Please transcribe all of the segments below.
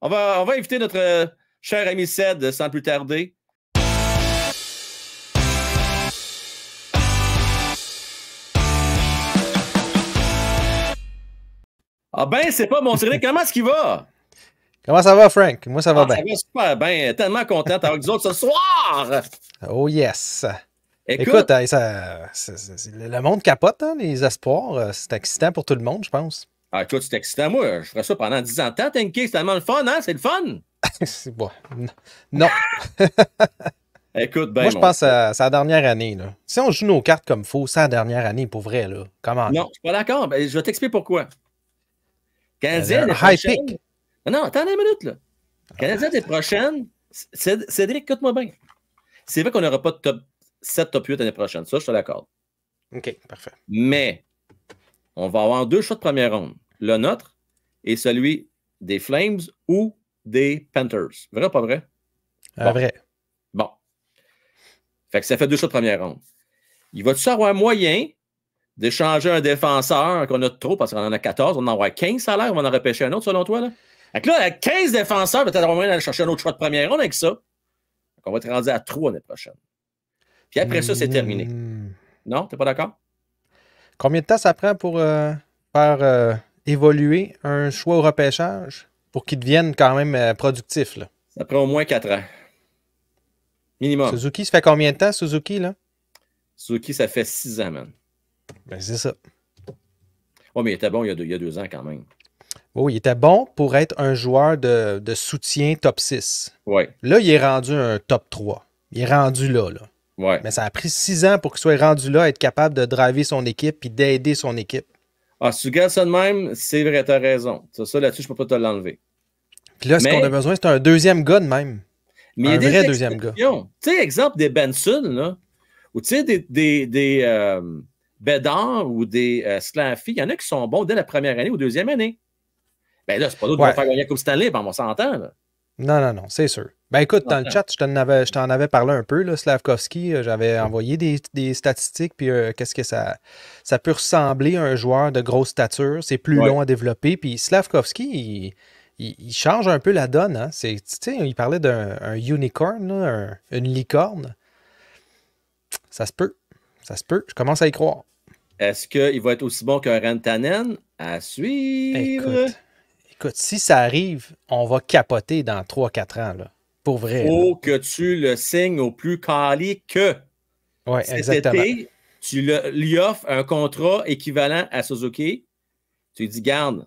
On va inviter notre cher ami Ced sans plus tarder. Ah ben, c'est pas mon Cédric. Comment est-ce qu'il va? Comment ça va, Frank? Moi, ça va bien. Ça va super bien. Tellement content d'avoir vous autres ce soir. Oh yes. Écoute, le monde capote, hein, les espoirs. C'est excitant pour tout le monde, je pense. Ah, écoute, c'est excitant. Moi, je ferais ça pendant 10 ans de temps, Tanky. C'est tellement le fun, hein? C'est le fun. C'est bon. Non. Écoute, ben. Moi, je pense que c'est la dernière année. Là. Si on joue nos cartes comme il faut, c'est la dernière année pour vrai. Là. Comment? Non, je suis pas d'accord. Ben, je vais t'expliquer pourquoi. Canadien l'année prochaine. Non, attends une minute, là. Canadien l'année prochaine, Cédric, écoute-moi bien. C'est vrai qu'on n'aura pas de top 7, top 8 l'année prochaine. Ça, je suis d'accord. OK, parfait. Mais, on va avoir 2 choix de première ronde. Le nôtre et celui des Flames ou des Panthers. Vrai ou pas vrai? Vrai. Bon. Fait que ça fait 2 choix de première ronde. Il va-tu avoir moyen d'échanger un défenseur qu'on a trop, parce qu'on en a 14, on en aura 15 salaires, on va en repêcher un autre selon toi, là? Fait que là, avec 15 défenseurs, peut-être avoir moyen d'aller chercher un autre choix de première ronde avec ça. Donc, on va être rendu à 3 l'année prochaine. Puis après ça, c'est terminé. Non? T'es pas d'accord? Combien de temps ça prend pour faire évoluer un choix au repêchage pour qu'il devienne quand même productif? Là? Ça prend au moins 4 ans. Minimum. Suzuki, ça fait combien de temps, Suzuki, là? Suzuki, ça fait 6 ans, man. Ben, c'est ça. Oh, mais il était bon il y a 2 ans quand même. Oui, il était bon pour être un joueur de soutien top 6. Ouais. Là, il est rendu un top 3. Il est rendu là. Ouais. Mais ça a pris 6 ans pour qu'il soit rendu là, être capable de driver son équipe et d'aider son équipe. Ah, si tu regardes ça de même, c'est vrai, t'as raison. Ça là-dessus, je peux pas te l'enlever. Puis là, ce qu'on a besoin, c'est un deuxième gars de même. Mais un il y a vrai des deuxième gars. Tu sais, exemple des Benson, là, ou tu sais, des Bédard ou des Slaffy, il y en a qui sont bons dès la première année ou deuxième année. Ben là, c'est pas d'autres qui vont faire gagner la Coupe Stanley, on s'entend, là. Non, c'est sûr. Ben écoute, dans le chat, je t'en avais parlé un peu, là, Slavkovski. J'avais envoyé des statistiques, puis qu'est-ce que ça peut ressembler à un joueur de grosse stature. C'est plus long à développer. Puis Slavkovski, il change un peu la donne. Hein? Il parlait d'un unicorn, là, une licorne. Ça se peut. Ça se peut. Je commence à y croire. Est-ce qu'il va être aussi bon qu'un Rantanen? À suivre. Écoute, si ça arrive, on va capoter dans 3-4 ans. Là. Pour vrai. Faut que tu le signes au plus calé que. Oui, exactement. Cet été, tu lui offres un contrat équivalent à Suzuki. Tu lui dis, garde,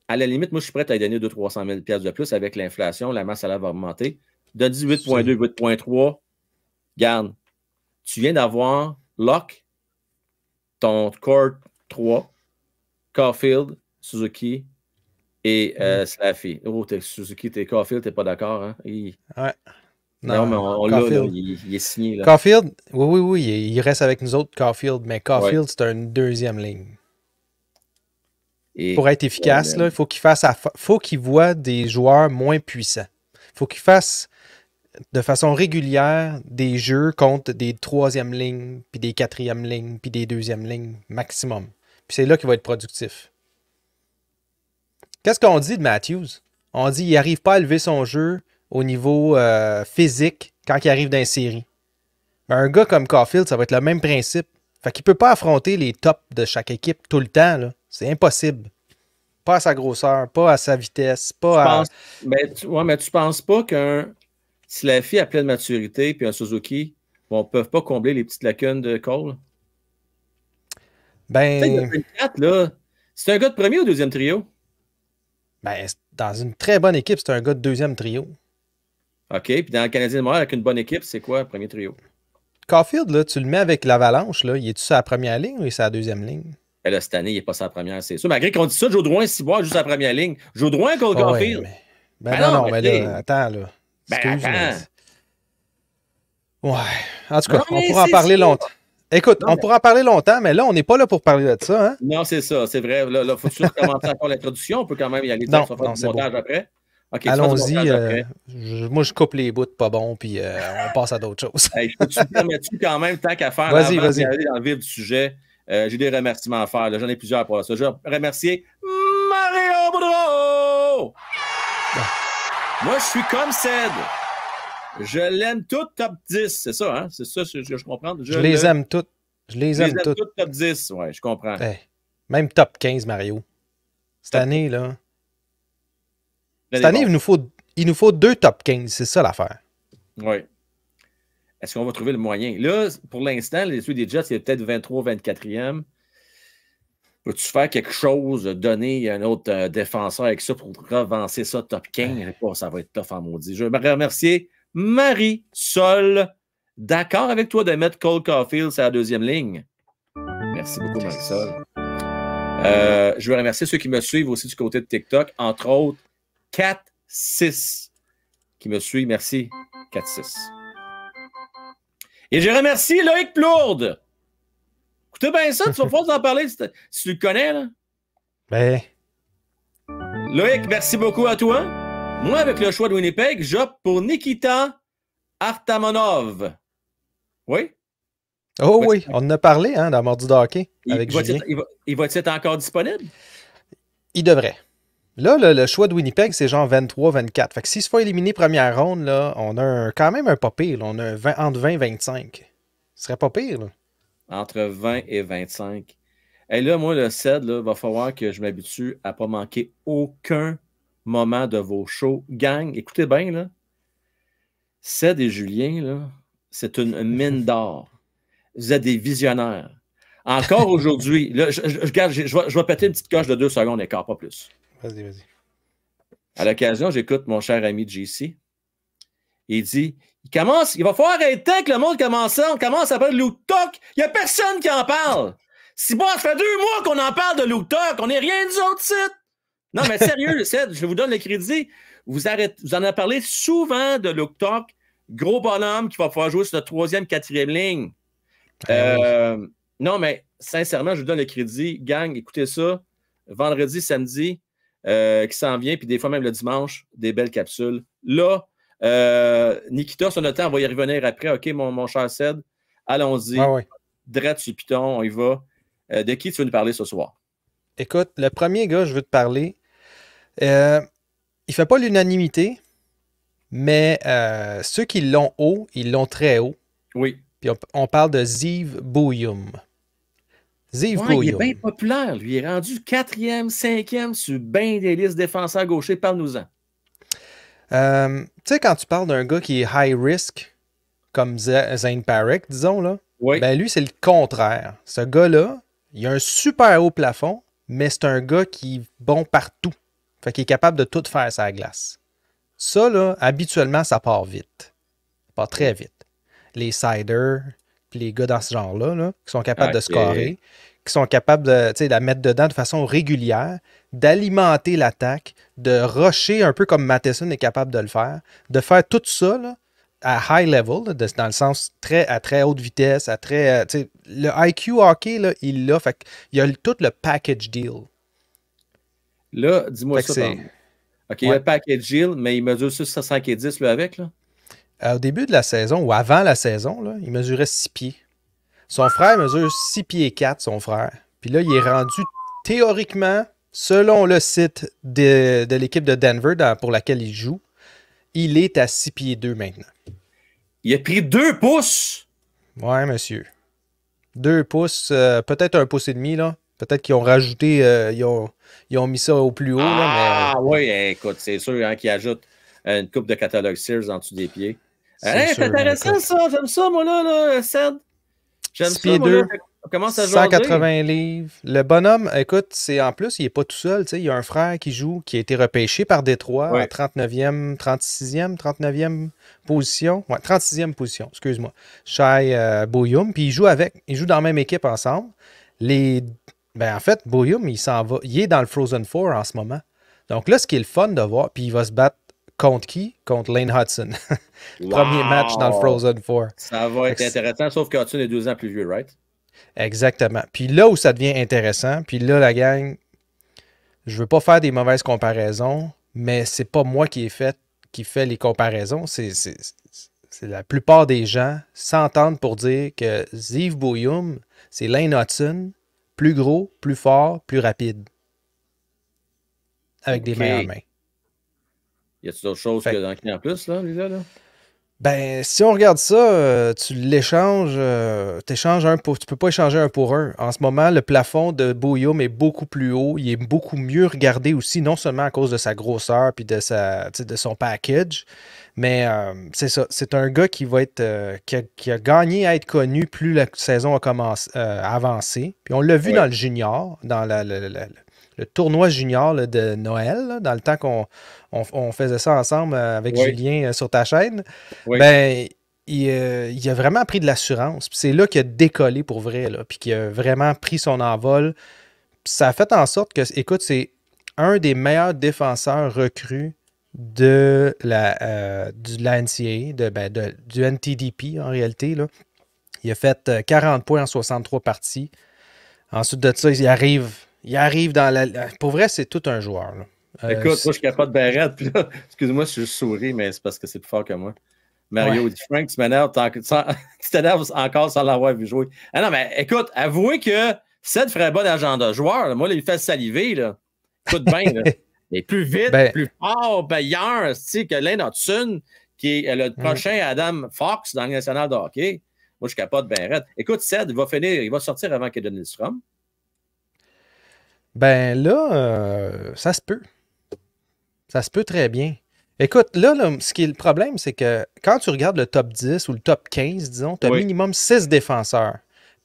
à la limite, moi, je suis prêt à lui donner 200 000 $ de plus avec l'inflation. La masse salariale va augmenter. De 18,2, 8,3, garde. Tu viens d'avoir Locke, ton Court 3, Caulfield, Suzuki et Slaffy. Oh, Suzuki, t'es Caulfield, t'es pas d'accord, hein? Ouais. Non, mais on l'a, là, il est signé. Là. Caulfield, oui, il reste avec nous autres, Caulfield, mais Caulfield, c'est une deuxième ligne. Et pour être efficace, là, faut qu'il voit des joueurs moins puissants. Il faut qu'il fasse de façon régulière des jeux contre des troisième lignes, puis des quatrième lignes, puis des deuxième lignes maximum. Puis c'est là qu'il va être productif. Qu'est-ce qu'on dit de Matthews? On dit qu'il n'arrive pas à élever son jeu au niveau physique quand il arrive dans les séries. Un gars comme Caulfield, ça va être le même principe. Fait qu'il ne peut pas affronter les tops de chaque équipe tout le temps. Là. C'est impossible. Pas à sa grosseur, pas à sa vitesse, pas à... Mais tu penses pas qu'un Slaffy à pleine maturité puis un Suzuki ne peuvent pas combler les petites lacunes de Cole? Ben... C'est un gars de premier ou deuxième trio? Ben, dans une très bonne équipe, c'est un gars de deuxième trio. OK, puis dans le Canadien de Montréal, avec une bonne équipe, c'est quoi le premier trio? Caulfield, là, tu le mets avec l'Avalanche, là, il est-tu sur la première ligne ou il est sur la deuxième ligne? Ben là, cette année, il n'est pas sur la première, c'est sûr. Malgré qu'on dit ça, Joe Drouin, Ciboire, juste sur la première ligne. Joe Drouin contre Caulfield. Ouais, mais... non, mais là, attends, là. Excuse, attends. Ouais. En tout cas, on pourra en parler longtemps. Écoute, on pourra en parler longtemps, mais là, on n'est pas là pour parler de ça. Hein? Non, c'est ça, c'est vrai. Là, faut-tu commencer encore l'introduction? On peut quand même y aller. Non, c'est montage bon. Après. Okay, allons-y. Moi, je coupe les bouts pas bons, puis on passe à d'autres choses. Hey, je peux-tu me permettre quand même, tant qu'à faire, vas-y. Aller dans le vif du sujet, j'ai des remerciements à faire. J'en ai plusieurs pour ça. Je vais remercier Mario Boudreau! Moi, je suis comme Ced. Je l'aime tout top 10. C'est ça, hein? C'est ça que je comprends. Je les aime toutes. Je les aime toutes. Top 10. Ouais, je comprends. Hey, même top 15, Mario. Cette année, là. Cette année, il nous faut 2 top 15. C'est ça l'affaire. Oui. Est-ce qu'on va trouver le moyen? Là, pour l'instant, celui des Jets, c'est peut-être 23, 24e. Peux-tu faire quelque chose, donner un autre défenseur avec ça pour revancer ça top 15? Oh, ça va être tough en maudit. Je veux remercier Marie-Sol. D'accord avec toi de mettre Cole Caulfield sur la deuxième ligne. Merci beaucoup, Marie-Sol. Je veux remercier ceux qui me suivent aussi du côté de TikTok, entre autres 4-6 qui me suivent. Merci, 4-6. Et je remercie Loïc Plourde. Écoutez bien ça, tu vas pouvoir en parler si tu le connais, là. Ben. Loïc, merci beaucoup à toi. Moi, avec le choix de Winnipeg, j'opte pour Nikita Artamonov. Oui? Oh oui, on en a parlé hein, dans Mordu de hockey avec Julien. Il va être encore disponible? Il devrait. Là, le choix de Winnipeg, c'est genre 23-24. Fait que s'il se fait éliminer première ronde, là, on a quand même un pas pire. Là. On a entre 20 et 25. Ce serait pas pire. Là. Entre 20 et 25. Et là, moi, le CED, il va falloir que je m'habitue à ne pas manquer aucun moment de vos shows. Gang, écoutez bien, là. CED et Julien, là, c'est une mine d'or. Vous êtes des visionnaires. Encore aujourd'hui, là, je vais péter une petite coche de 2 secondes d'écart, pas plus. Vas-y. À l'occasion, j'écoute mon cher ami JC. Il dit, il va falloir arrêter que le monde commence à parler de Luke Tuck. Il n'y a personne qui en parle. Si bon, ça fait 2 mois qu'on en parle de Luke Tuck. On n'est rien des autres sites. Non, mais sérieux, je vous donne le crédit. Vous en avez parlé souvent de Luke Tuck. Gros bonhomme qui va pouvoir jouer sur la 3e, 4e ligne. Non, mais sincèrement, je vous donne le crédit. Gang, écoutez ça. Vendredi, samedi, qui s'en vient, puis des fois même le dimanche, des belles capsules. Là, Nikita, sur notre temps, on va y revenir après. OK, mon cher Ced, allons-y. Drette sur Python, on y va. De qui tu veux nous parler ce soir? Écoute, le premier gars, je veux te parler. Il fait pas l'unanimité, mais ceux qui l'ont haut, ils l'ont très haut. Oui. Puis on parle de Ziv Bouyum. Bouyum. Il est bien populaire. Lui, il est rendu 4e, 5e sur bien des listes défenseurs gauchers. Parle-nous-en. Tu sais, quand tu parles d'un gars qui est high risk, comme Zane Parekh, disons, là, ben lui, c'est le contraire. Ce gars-là, il a un super haut plafond, mais c'est un gars qui est bon partout. Fait qu'il est capable de tout faire sur la glace. Ça, là, habituellement, ça part vite. Ça part très vite. Les siders, puis les gars dans ce genre-là, là, qui sont capables de scorer, qui sont capables de la mettre dedans de façon régulière, d'alimenter l'attaque, de rusher un peu comme Matheson est capable de le faire, de faire tout ça là, à high level, dans le sens à très haute vitesse, à très. Le IQ hockey, là, il l'a. Fait il y a tout le package deal. Là, dis-moi ça. OK, il y a le package deal, mais il mesure sur 5 et 10 là, avec, là? Au début de la saison, ou avant la saison, là, il mesurait 6 pieds. Son frère mesure 6 pieds 4, son frère. Puis là, il est rendu théoriquement, selon le site de l'équipe de Denver pour laquelle il joue, il est à 6 pieds 2 maintenant. Il a pris 2 pouces! Ouais, monsieur. 2 pouces, peut-être 1 pouce et demi, là. Peut-être qu'ils ont rajouté, ils ont mis ça au plus haut. Ah, là, mais... oui, écoute, c'est sûr hein, qu'ils ajoutent une coupe de catalogue Sears en dessous des pieds. C'est intéressant, ça. J'aime ça, moi, là, Ced. J'aime ça, moi, là. On commence à jouer. 180 livres. Le bonhomme, écoute, en plus, il n'est pas tout seul. Il y a un frère qui joue, qui a été repêché par Détroit à 39e, 36e, 39e position. Ouais, 36e position, excuse-moi. Shai Bouyum. Puis il joue dans la même équipe ensemble. En fait, Bouyum, il s'en va. Il est dans le Frozen Four en ce moment. Donc là, ce qui est le fun de voir, puis il va se battre contre qui? Contre Lane Hudson. Premier match dans le Frozen Four. Ça va être intéressant, sauf que Hudson est 2 ans plus vieux, right? Exactement. Puis là où ça devient intéressant, puis là, la gang, je veux pas faire des mauvaises comparaisons, mais c'est pas moi qui fait les comparaisons. C'est la plupart des gens s'entendent pour dire que Ziv Bouyum, c'est Lane Hudson, plus gros, plus fort, plus rapide. Avec des meilleures mains. Y a-t-il d'autres choses que dans le en plus, là, lui-là? Là? Ben, si on regarde ça, tu l'échanges, tu peux pas échanger un pour un. En ce moment, le plafond de Boyum est beaucoup plus haut. Il est beaucoup mieux regardé aussi, non seulement à cause de sa grosseur puis de son package, mais c'est ça. C'est un gars qui va être qui a gagné à être connu plus la saison a commencé avancé. Puis on l'a vu dans le junior, dans le tournoi junior là, de Noël, là, dans le temps qu'on faisait ça ensemble avec Julien sur ta chaîne. Ben, il a vraiment pris de l'assurance. C'est là qu'il a décollé pour vrai, là, puis qu'il a vraiment pris son envol. Puis ça a fait en sorte que, écoute, c'est un des meilleurs défenseurs recrues de la NCAA, du NTDP en réalité. Là. Il a fait 40 points en 63 parties. Ensuite de ça, il arrive dans la... Pour vrai, c'est tout un joueur. Là. Écoute, moi, je suis capable de barrette. Puis là, excuse-moi, je souris, mais c'est parce que c'est plus fort que moi. Mario dit Frank, tu m'énerves, tu t'énerves encore sans l'avoir vu jouer. Ah non, mais écoute, avouez que Seth ferait bon agent de joueur. Là. Moi, là, il fait saliver. Là. Écoute bien, là. Il est plus vite, plus fort, meilleur que Lane Hudson, qui est le prochain Adam Fox dans le national de hockey. Moi, je suis capable de barrette. Écoute, Seth, il va sortir avant qu'il donne le Strom. Ben là, ça se peut. Ça se peut très bien. Écoute, là, ce qui est le problème, c'est que quand tu regardes le top 10 ou le top 15, disons, tu as minimum 6 défenseurs.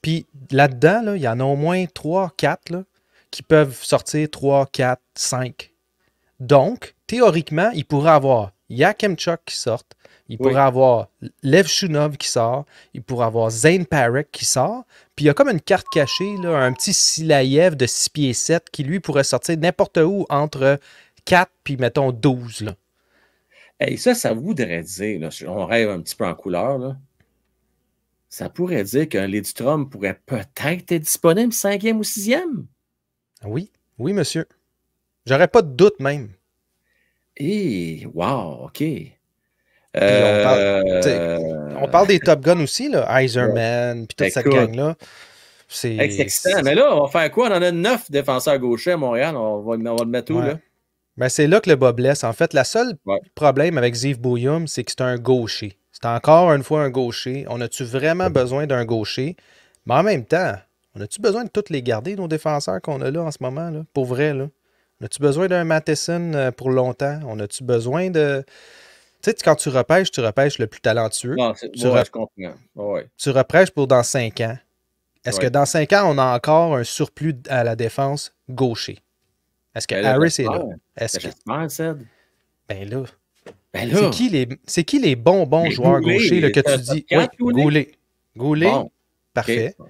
Puis là-dedans, là, il y en a au moins 3, 4 là, qui peuvent sortir 3, 4, 5. Donc, théoriquement, il pourrait avoir Yakemchuk qui sort, il pourrait avoir Lev Shunov qui sort, il pourrait avoir Zane Parek qui sort, puis il y a comme une carte cachée, là, un petit Silayev de 6 pieds 7 qui, lui, pourrait sortir n'importe où entre 4 puis, mettons, 12, là. Et ça voudrait dire, là, on rêve un petit peu en couleur, là, ça pourrait dire qu'un Lidstrom pourrait peut-être être disponible 5e ou 6e. Oui, monsieur. J'aurais pas de doute même. Wow, OK. On parle des Top Gun aussi, là, Iserman, puis toute cette gang-là. C'est excitant. Mais là, on va faire quoi? On en a 9 défenseurs gauchers à Montréal. On va le mettre où, là? Ben, c'est là que le bas blesse. En fait, le seul problème avec Ziv Bouyum, c'est que c'est un gaucher. C'est encore une fois un gaucher. On a-tu vraiment besoin d'un gaucher? Mais en même temps, on a-tu besoin de tous les garder, nos défenseurs qu'on a là en ce moment, là? Pour vrai, là? On a-tu besoin d'un Matheson pour longtemps? On a-tu besoin de... Tu sais, quand tu repêches le plus talentueux. Non, je comprends. Tu repêches pour dans 5 ans. Est-ce que dans 5 ans, on a encore un surplus à la défense gaucher? Est-ce que Harris est là? J'espère, Ced. Ben là. C'est qui les bons joueurs gauchers là, que tu dis? Oui, Goulet. Bon. Parfait. Okay.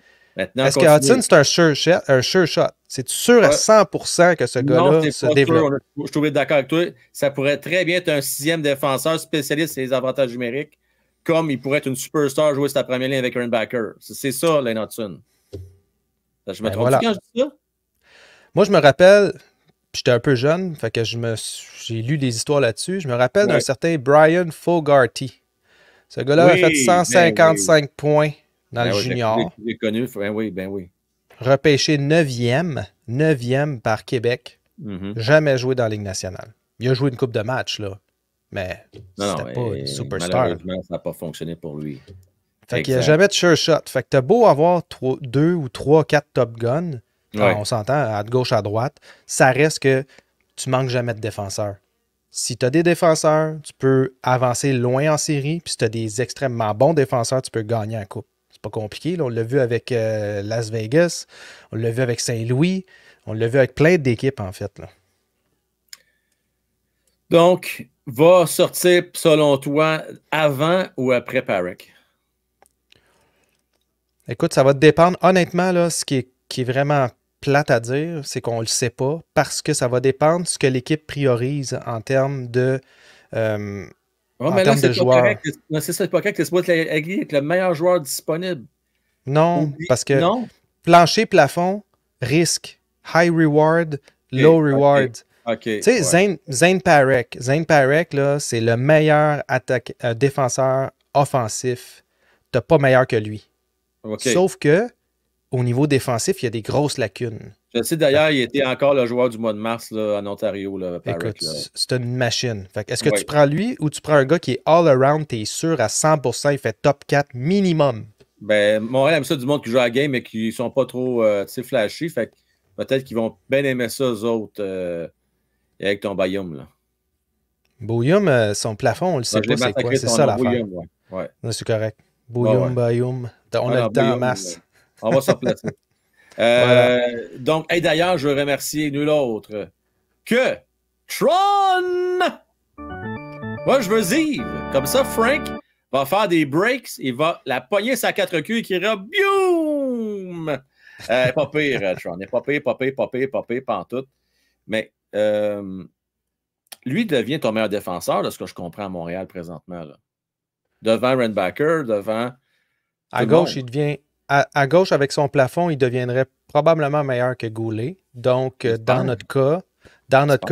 Est-ce que Hudson, c'est un sure shot? C'est-tu sûr à 100% que ce gars-là se développe? Je suis d'accord avec toi. Ça pourrait très bien être un 6e défenseur spécialiste sur les avantages numériques, comme il pourrait être une superstar jouer sa première ligne avec un backer. C'est ça, Lane Hudson. Je me trompe quand je dis ça? Moi, je me rappelle... J'étais un peu jeune, fait que j'ai lu des histoires là-dessus. Je me rappelle d'un certain Brian Fogarty. Ce gars-là a fait 155 points dans le junior. J'ai connu, ben oui. Repêché 9e par Québec. Jamais joué dans la Ligue nationale. Il a joué une coupe de match, là. Mais c'était pas une superstar. Malheureusement, ça n'a pas fonctionné pour lui. Fait qu'il n'y a jamais de sure shot. Fait que t'as beau avoir 2 ou 3, 4 Top Gun. On s'entend à gauche, à droite. Ça reste que tu manques jamais de défenseurs. Si tu as des défenseurs, tu peux avancer loin en série. Puis si tu as des extrêmement bons défenseurs, tu peux gagner en coupe. C'est pas compliqué. Là. On l'a vu avec Las Vegas. On l'a vu avec Saint-Louis. On l'a vu avec plein d'équipes, en fait. Là. Donc, va sortir, selon toi, avant ou après Parek? Écoute, ça va te dépendre. Honnêtement, là, ce qui est vraiment plate à dire, c'est qu'on ne le sait pas parce que ça va dépendre de ce que l'équipe priorise en termes de, de joueurs. C'est ça, c'est pas correct. C'est supposé être le meilleur joueur disponible. Non, parce que plancher, plafond, risque, high reward, low reward. Tu sais, Zane Parek. Zane Parek, là, c'est le meilleur défenseur offensif. T'as pas meilleur que lui. Sauf que au niveau défensif, il y a des grosses lacunes. Je sais d'ailleurs, il était encore le joueur du mois de mars là, en Ontario. Là, Écoute, là. c'est une machine. Est-ce que tu prends lui ou tu prends un gars qui est all-around, tu es sûr à 100%, il fait top 4 minimum? Ben, Montréal aime ça du monde qui joue à la game mais qui sont pas trop flashy. Fait que peut-être qu'ils vont bien aimer ça, eux autres, avec ton Bayum. Là. Bouillum, son plafond, on le sait pas c'est quoi. C'est ça l'affaire. Ouais. C'est correct. Bouillum, Bayum. On a le temps en masse. On va se replacer. Voilà. Donc, d'ailleurs, je veux remercier nul autre que Tron! Moi, je veux Ziv. Comme ça, Frank va faire des breaks, il va la pogner sa 4 queues et criera Bioum! Pas pire, Tron. Il n'est pas pire, pantoute. Mais lui devient ton meilleur défenseur, de ce que je comprends à Montréal présentement. Là. Devant Renbacker, devant. À gauche, il devient. À gauche, avec son plafond, il deviendrait probablement meilleur que Goulet. Donc, dans notre cas,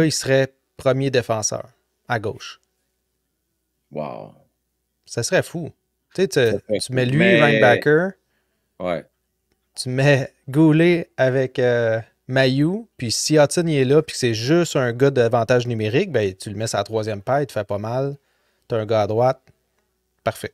il serait premier défenseur à gauche. Wow. Ça serait fou. Tu sais, tu mets lui, Renbacker. Ouais. Tu mets Goulet avec Mailloux. Puis si Hudson est là, puis que c'est juste un gars d'avantage numérique, ben, tu le mets sur la troisième paire, il te fait pas mal. Tu as un gars à droite. Parfait.